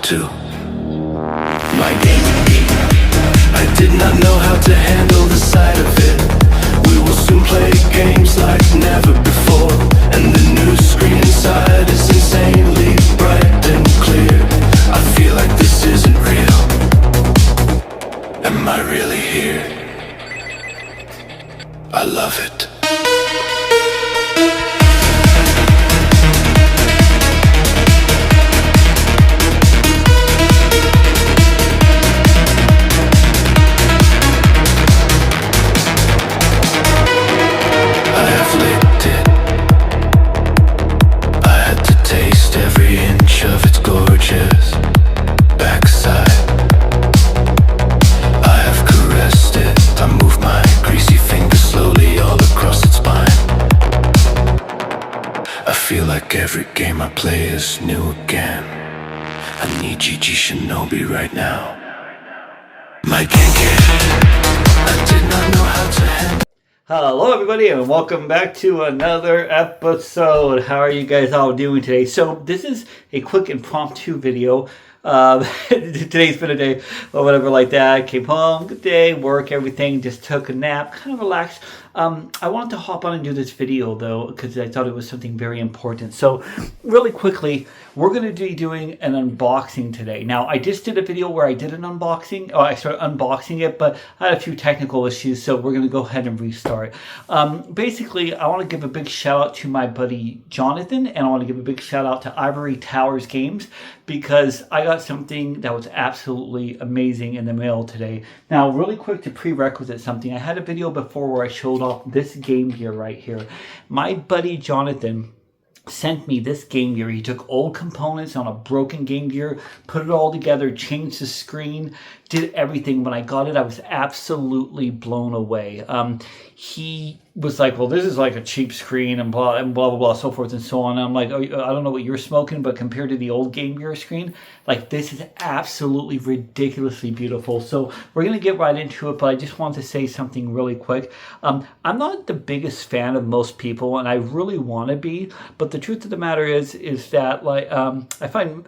to my gaming geek. I did not know how to handle the sight of it. We will soon play games like never before, and the new screen inside is insanely bright and clear. I feel like this isn't real. Am I really here? I love it. Every game I play is new again. I need Gigi Shinobi right now. My Genki, I did not know how to handle. Hello everybody and welcome back to another episode. How are you guys all doing today? So this is a quick impromptu video. Today's been a day or whatever like that. Came home, good day, work, everything, just took a nap, kind of relaxed. I wanted to hop on and do this video though because I thought it was something very important. So really quickly, we're going to be doing an unboxing today. Now I just did a video where I did an unboxing, or I started unboxing it, but I had a few technical issues, so we're going to go ahead and restart. Basically, I want to give a big shout out to my buddy Johnathan, and I want to give a big shout out to Ivory Towers Games because I got something that was absolutely amazing in the mail today. Now, really quick to prerequisite something. I had a video before where I showed off this game gear right here. My buddy Johnathan sent me this game gear. He took old components on a broken game gear, put it all together, changed the screen, did everything. When I got it, I was absolutely blown away. He was like, well, this is like a cheap screen and blah, blah, blah, so forth and so on. And I'm like, oh, I don't know what you're smoking, but compared to the old Game Gear screen, like this is absolutely ridiculously beautiful. So we're going to get right into it, but I just want to say something really quick. I'm not the biggest fan of most people, and I really want to be, but the truth of the matter is that like, I find,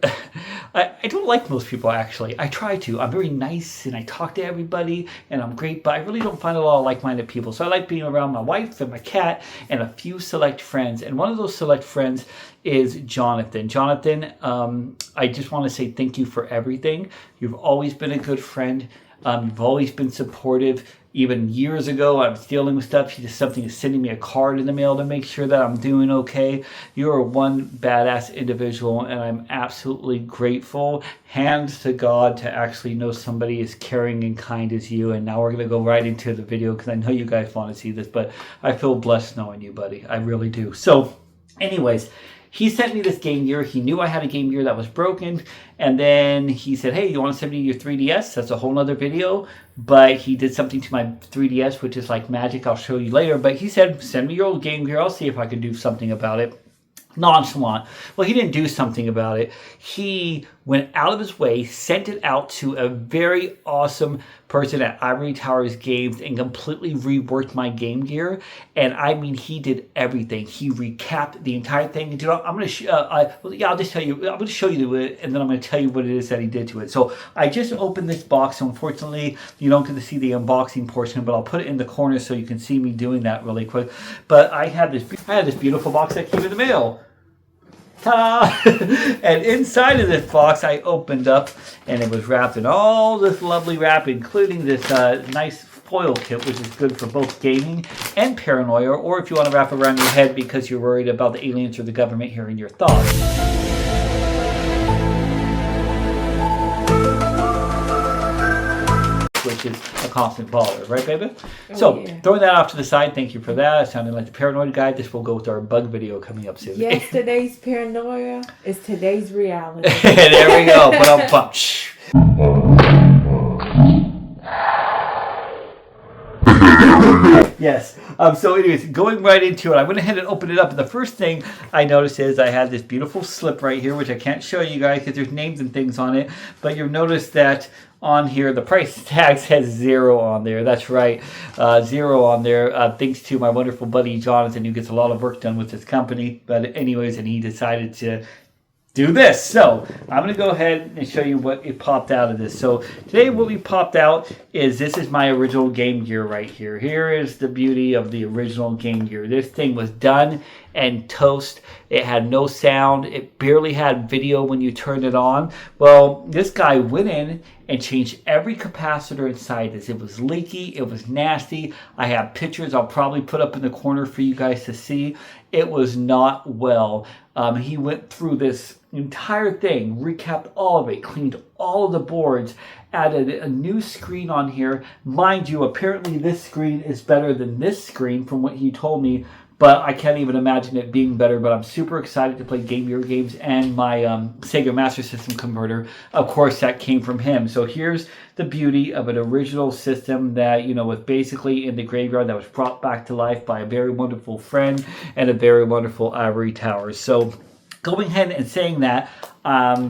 I don't like most people actually. I try to. I'm very nice and I talk to everybody and I'm great, but I really don't find a lot of like-minded people. So I like being around my wife and my cat and a few select friends, and one of those select friends is Johnathan. Johnathan, I just want to say thank you for everything. You've always been a good friend. You've always been supportive. Even years ago, I was dealing with stuff. She did something, sending me a card in the mail to make sure that I'm doing okay. You're one badass individual, and I'm absolutely grateful. Hands to God to actually know somebody as caring and kind as you. And now we're going to go right into the video because I know you guys want to see this, but I feel blessed knowing you, buddy. I really do. So, anyways, he sent me this Game Gear. He knew I had a Game Gear that was broken. And then he said, hey, you want to send me your 3DS? That's a whole nother video. But he did something to my 3DS, which is like magic. I'll show you later. But he said, send me your old Game Gear. I'll see if I can do something about it. Nonchalant. Well, he didn't do something about it. He went out of his way, sent it out to a very awesome person at Ivory Towers Games and completely reworked my Game Gear. And I mean, he did everything. He recapped the entire thing. And I'm going to, I'll just tell you, I'm going to show you it, and then I'm going to tell you what it is that he did to it. So I just opened this box. So unfortunately, you don't get to see the unboxing portion, but I'll put it in the corner so you can see me doing that really quick. But I had this beautiful box that came in the mail. Ta! And inside of this box I opened up, and it was wrapped in all this lovely wrap, including this nice foil kit, which is good for both gaming and paranoia, or if you want to wrap around your head because you're worried about the aliens or the government hearing your thoughts. Which is a constant baller, right, baby? Oh, so, yeah. Throwing that off to the side, thank you for that. It sounded like the paranoid guy. This will go with our bug video coming up soon. Yesterday's paranoia is today's reality. There we go. But Yes. So anyways, going right into it, I went ahead and opened it up. And the first thing I noticed is I had this beautiful slip right here, which I can't show you guys because there's names and things on it. But you'll notice that on here, the price tag says 0 on there. That's right, 0 on there. Thanks to my wonderful buddy Johnathan, who gets a lot of work done with this company. But anyways, and he decided to do this. So I'm going to go ahead and show you what it popped out of this. So today what we popped out is this is my original Game Gear right here. Here is the beauty of the original Game Gear. This thing was done and toast. It had no sound. It barely had video when you turned it on. Well, this guy went in and changed every capacitor inside this. It was leaky. It was nasty. I have pictures I'll probably put up in the corner for you guys to see. It was not well. He went through this entire thing, recapped all of it, cleaned all of the boards, added a new screen on here. Mind you, apparently this screen is better than this screen from what he told me, but I can't even imagine it being better. But I'm super excited to play Game Gear games, and my Sega Master System converter, of course, that came from him. So here's the beauty of an original system that, you know, was basically in the graveyard, that was brought back to life by a very wonderful friend and a very wonderful Ivory Towers. So going ahead and saying that,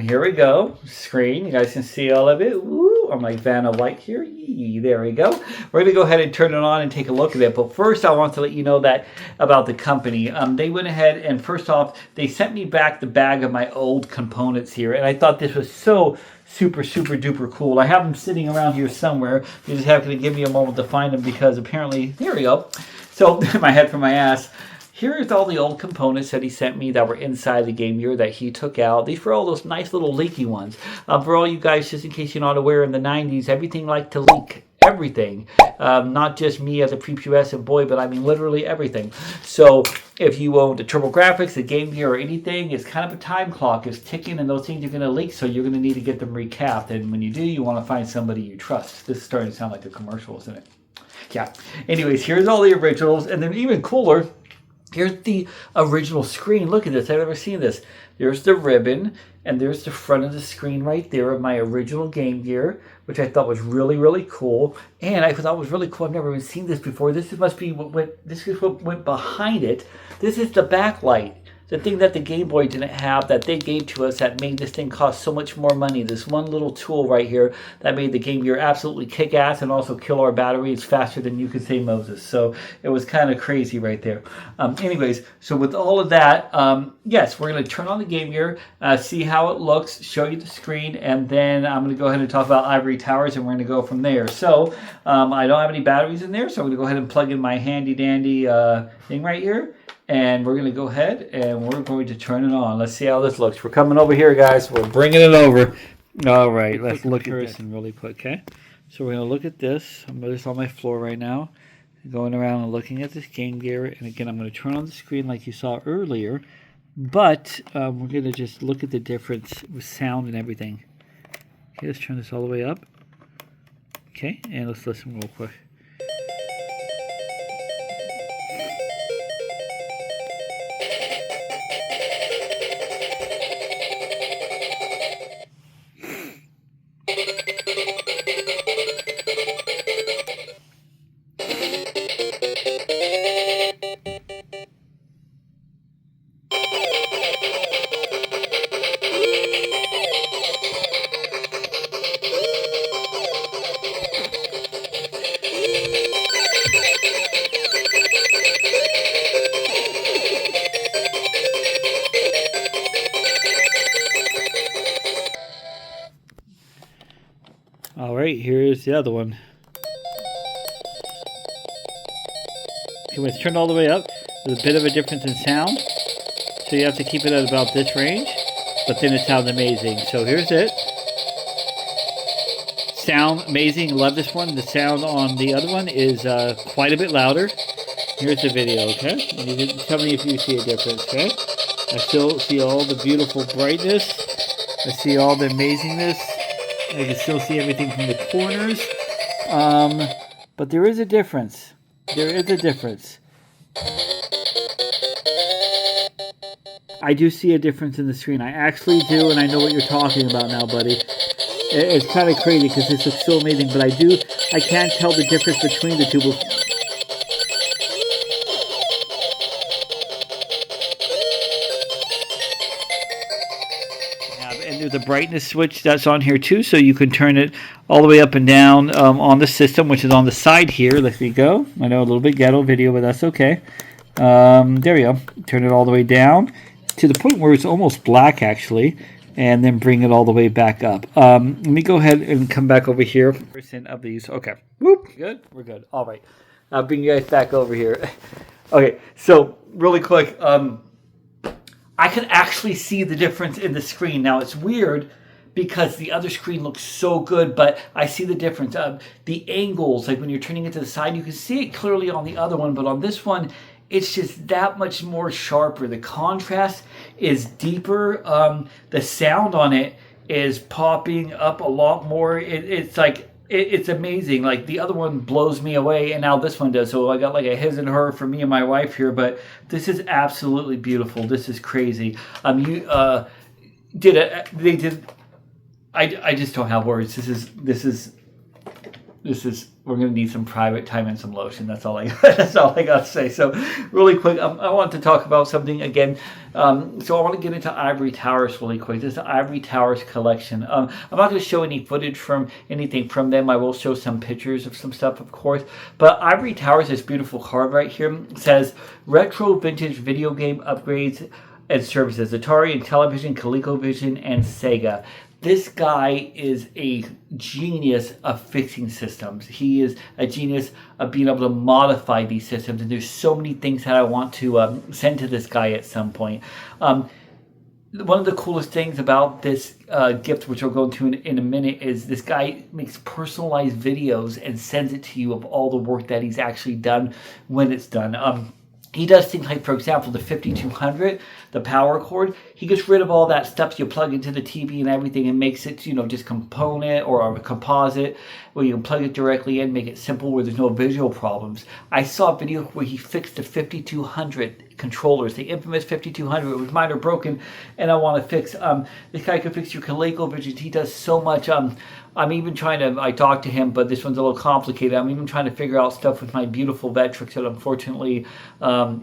here we go. Screen, you guys can see all of it. Woo, on my Vanna White here. Yee, there we go. We're going to go ahead and turn it on and take a look at it. But first, I want to let you know that about the company. They went ahead and first off, they sent me back the bag of my old components here. And I thought this was so super duper cool. I have them sitting around here somewhere. You just have to give me a moment to find them, because apparently, here we go. So, my head from my ass. Here's all the old components that he sent me that were inside the Game Gear that he took out. These were all those nice little leaky ones. For all you guys, just in case you're not aware, in the 90s, everything liked to leak. Everything. Not just me as a prepubescent boy, but I mean literally everything. So if you own the TurboGrafx, the Game Gear, or anything, it's kind of a time clock. It's ticking, and those things are going to leak, so you're going to need to get them recapped. And when you do, you want to find somebody you trust. This is starting to sound like a commercial, isn't it? Yeah. Anyways, here's all the originals, and then even cooler, here's the original screen. Look at this. I've never seen this. There's the ribbon, and there's the front of the screen right there of my original Game Gear, which I thought was really cool. And I thought it was really cool. I've never even seen this before. This must be this is what went behind it. This is the backlight. The thing that the Game Boy didn't have, that they gave to us, that made this thing cost so much more money. This one little tool right here that made the Game Gear absolutely kick ass and also kill our batteries faster than you could say Moses. So it was kind of crazy right there. Anyways, so with all of that, yes, we're going to turn on the Game Gear, see how it looks, show you the screen, and then I'm going to go ahead and talk about Ivory Towers, and we're going to go from there. So I don't have any batteries in there, so I'm going to go ahead and plug in my handy dandy thing right here. And we're going to go ahead and we're going to turn it on. Let's see how this looks. We're coming over here, guys. We're bringing it over. All right, let's look at this and really quick, okay? So we're going to look at this. I'm just on my floor right now, going around and looking at this Game Gear. And again, I'm going to turn on the screen like you saw earlier. But we're going to just look at the difference with sound and everything. Okay, let's turn this all the way up. Okay, and let's listen real quick. Alright, here's the other one. Okay, when it's turned all the way up, there's a bit of a difference in sound. So you have to keep it at about this range. But then it sounds amazing. So here's it. Sound amazing. Love this one. The sound on the other one is quite a bit louder. Here's the video, okay? You can tell me if you see a difference, okay? I still see all the beautiful brightness. I see all the amazingness. I can still see everything from the corners. But there is a difference. There is a difference. I do see a difference in the screen. I actually do, and I know what you're talking about now, buddy. It's kind of crazy because this looks so amazing, but I can't tell the difference between the two. And there's a brightness switch that's on here too, so you can turn it all the way up and down on the system, which is on the side here. Let me go. I know a little bit ghetto video, but that's okay. There we go. Turn it all the way down. to the point where it's almost black actually, and then bring it all the way back up. Let me go ahead and come back over here. % of these. Okay. Whoop. Good. We're good. All right. I'll bring you guys back over here. Okay. So really quick, I can actually see the difference in the screen. Now it's weird because the other screen looks so good, but I see the difference. The angles, like when you're turning it to the side, you can see it clearly on the other one, but on this one, it's just that much more sharper. The contrast is deeper. The sound on it is popping up a lot more. It's like, it's amazing. Like the other one blows me away, and now this one does. So I got like a his and her for me and my wife here, but this is absolutely beautiful. This is crazy. I just don't have words. This is. We're gonna need some private time and some lotion. That's all I got to say. So, really quick, I want to talk about something again. So I want to get into Ivory Towers really quick. This is the Ivory Towers collection. I'm not going to show any footage from anything from them. I will show some pictures of some stuff, of course. But Ivory Towers, this beautiful card right here, says retro vintage video game upgrades and services: Atari and Television, ColecoVision, and Sega. This guy is a genius of fixing systems. He is a genius of being able to modify these systems. And there's so many things that I want to send to this guy at some point. One of the coolest things about this gift, which we'll go into in a minute, is this guy makes personalized videos and sends it to you of all the work that he's actually done when it's done. He does things like, for example, the 5200, the power cord. He gets rid of all that stuff you plug into the TV and everything and makes it, just component or a composite where you can plug it directly in, make it simple where there's no visual problems. I saw a video where he fixed the 5200 controllers, the infamous 5200. It was minor broken, and I want to fix. This guy can fix your ColecoVision. He does so much. I'm even trying to, I talked to him, but this one's a little complicated. I'm even trying to figure out stuff with my beautiful Vectrix that unfortunately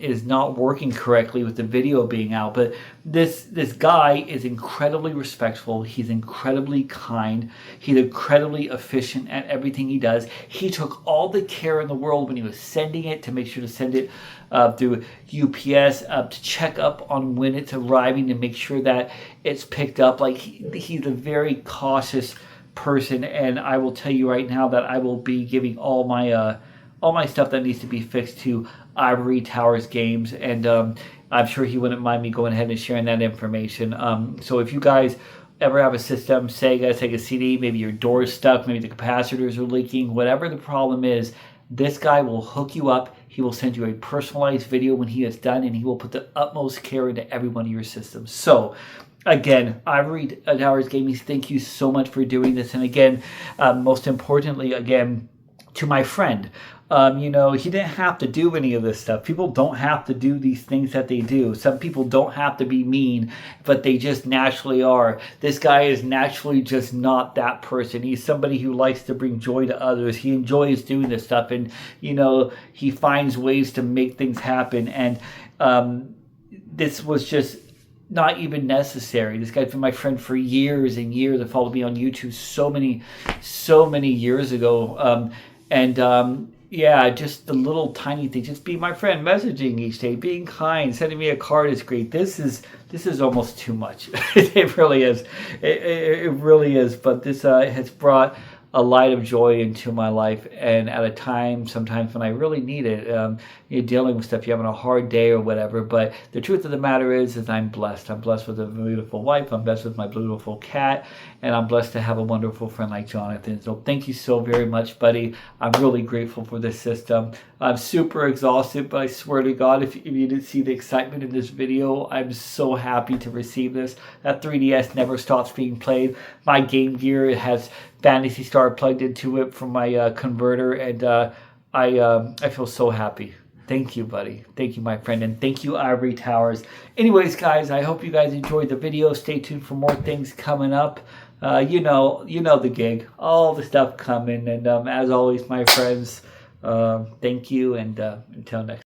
is not working correctly with the video being out. But this guy is incredibly respectful. He's incredibly kind. He's incredibly efficient at everything he does. He took all the care in the world when he was sending it to make sure to send it through UPS to check up on when it's arriving to make sure that it's picked up. Like he's a very cautious person, and I will tell you right now that I will be giving all my stuff that needs to be fixed to Ivory Towers Games, and I'm sure he wouldn't mind me going ahead and sharing that information. So if you guys ever have a system, Sega CD, maybe your door's stuck, maybe the capacitors are leaking, whatever the problem is, this guy will hook you up. He will send you a personalized video when he is done, and he will put the utmost care into every one of your systems. So again, Ivory Towers Gaming, thank you so much for doing this. And again, most importantly, again, to my friend, he didn't have to do any of this stuff. People don't have to do these things that they do. Some people don't have to be mean, but they just naturally are. This guy is naturally just not that person. He's somebody who likes to bring joy to others. He enjoys doing this stuff, and, he finds ways to make things happen. And this was just not even necessary. This guy's been my friend for years and years. He followed me on YouTube so many years ago. Yeah, just the little tiny thing. Just be my friend, messaging each day, being kind, sending me a card is great. This is almost too much. It really is. It really is. But this has brought a light of joy into my life, and at a time sometimes when I really need it. You're dealing with stuff, you're having a hard day or whatever, but the truth of the matter is I'm blessed. I'm blessed with a beautiful wife, I'm blessed with my beautiful cat, and I'm blessed to have a wonderful friend like Johnathan. So thank you so very much, buddy. I'm really grateful for this system. I'm super exhausted, but I swear to God, if you didn't see the excitement in this video, I'm so happy to receive this. That 3DS never stops being played. My Game Gear, it has Fantasy Star plugged into it from my converter, and I feel so happy. Thank you, buddy. Thank you, my friend, and thank you, Ivory Towers. Anyways, guys, I hope you guys enjoyed the video. Stay tuned for more things coming up. You know the gig, all the stuff coming, and as always, my friends, thank you, and until next.